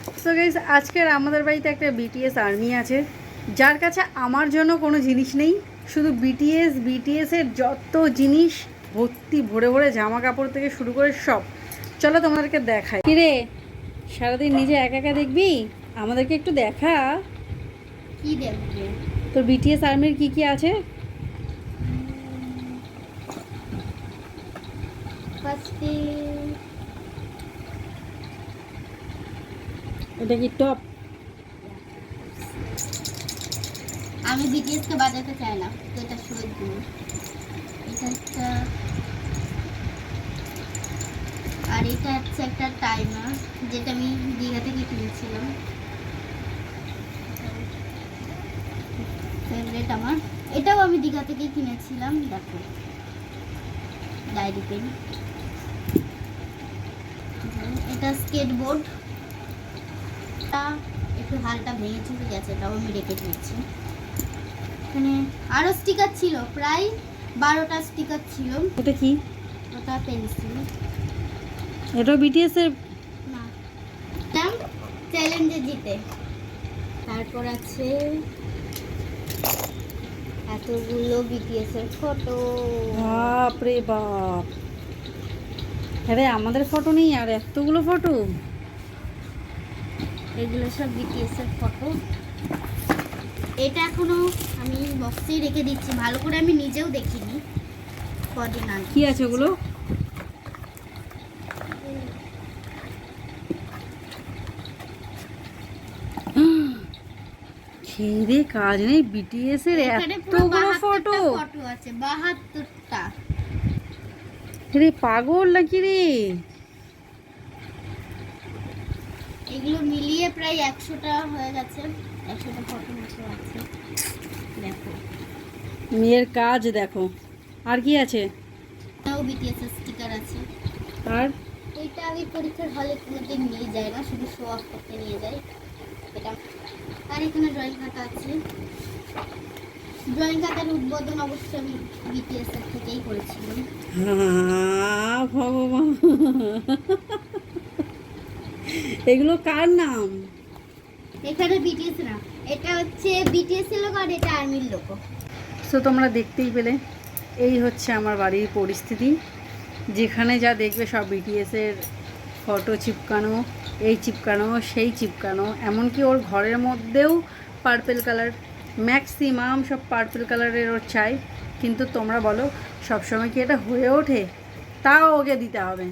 So guys, আজকের আমাদের বাড়িতে একটা বিটিএস আর্মি আছে, যার কাছে আমার জন্য কোনো জিনিস নেই, শুধু বিটিএসের যত জিনিস ভর্তি, ভরে ভরে জামা কাপড় থেকে শুরু করে সব। চলো তোমাদেরকে দেখাই। কিরে, সারাদিন নিজে একা একা দেখবি? আমাদেরকে একটু দেখা। কি দেখবে? তোর বিটিএস আর্মির কি কি আছে? ফার্স্টে এটা কি টপ? আমি বিটিএস কে বাজাতে চাই না, তো এটা শোয়ের জন্য। এটা একটা, আর এটা হচ্ছে একটা টাইমার, যেটা আমি দীঘা থেকে কিনেছিলাম। ফেভারিট আমার, এটাও আমি দীঘা থেকে কিনেছিলাম। দেখো, ডায়েরি পেন। এটা স্কেটবোর্ড, একটু হালকা ভেঙে চুকে গেছে, তাও আমি রেখে দিয়েছি। এখানে আরো স্টিকার ছিল, প্রায় 12টা স্টিকার ছিল। ওটা কি? ওটা পেন্সিল। এটা বিটিএস এর? না, চ্যালেঞ্জে জিতে। তারপর আছে এতগুলো বিটিএস এর ফটো। বাপ রে বাপ, আরে আমাদের ফটো নেই আর এতগুলো ফটো? এগুলো সব বিটিএস এর ফটো। এটা এখনো আমি বক্সেই রেখে দিচ্ছি, ভালো করে আমি নিজেও দেখিনি কদিন আগে। কি আছে ওগুলো? খেয়ে কাজ নেই, বিটিএস এর এখানে পুরো এতগুলো ফটো। ফটো আছে, 72টা। রে পাগল নাকি রে? এগুলো মিলিয়ে প্রায় 100টা হয়ে গেছে, 100টা ফটো মতো আছে। দেখো, মেয়ের কাজ দেখো। আর কি আছে? তাও বিটিএস এর স্টিকার আছে। আর এটা আমি পরীক্ষার হলে কোনোদিন নিয়ে যাই না, শুধু শো অফ করতে নিয়ে যাই এটা। আর এখানে ড্রয়িং খাতা আছে। ড্রয়িং খাতার উদ্বোধন অবশ্যই আমি বিটিএস এর থেকেই করেছিলাম। ভগবান, এগুলো কার নাম? এখানে বিটিএস না, এটা হচ্ছে বিটিএস এর লোগো আর এটা আর্মির লোগো। সো তোমরা দেখতেই পেলে, এই হচ্ছে আমার বাড়ির পরিস্থিতি। যেখানে যা দেখবে সব বিটিএসের ফটো চিপকানো, এই চিপকানো, সেই চিপকানো, এমনকি ওর ঘরের মধ্যেও পার্পেল কালার, ম্যাক্সিমাম সব পার্পেল কালারের ওর চাই। কিন্তু তোমরা বলো, সবসময় কি এটা হয়ে ওঠে? তাও ওকে দিতে হবে।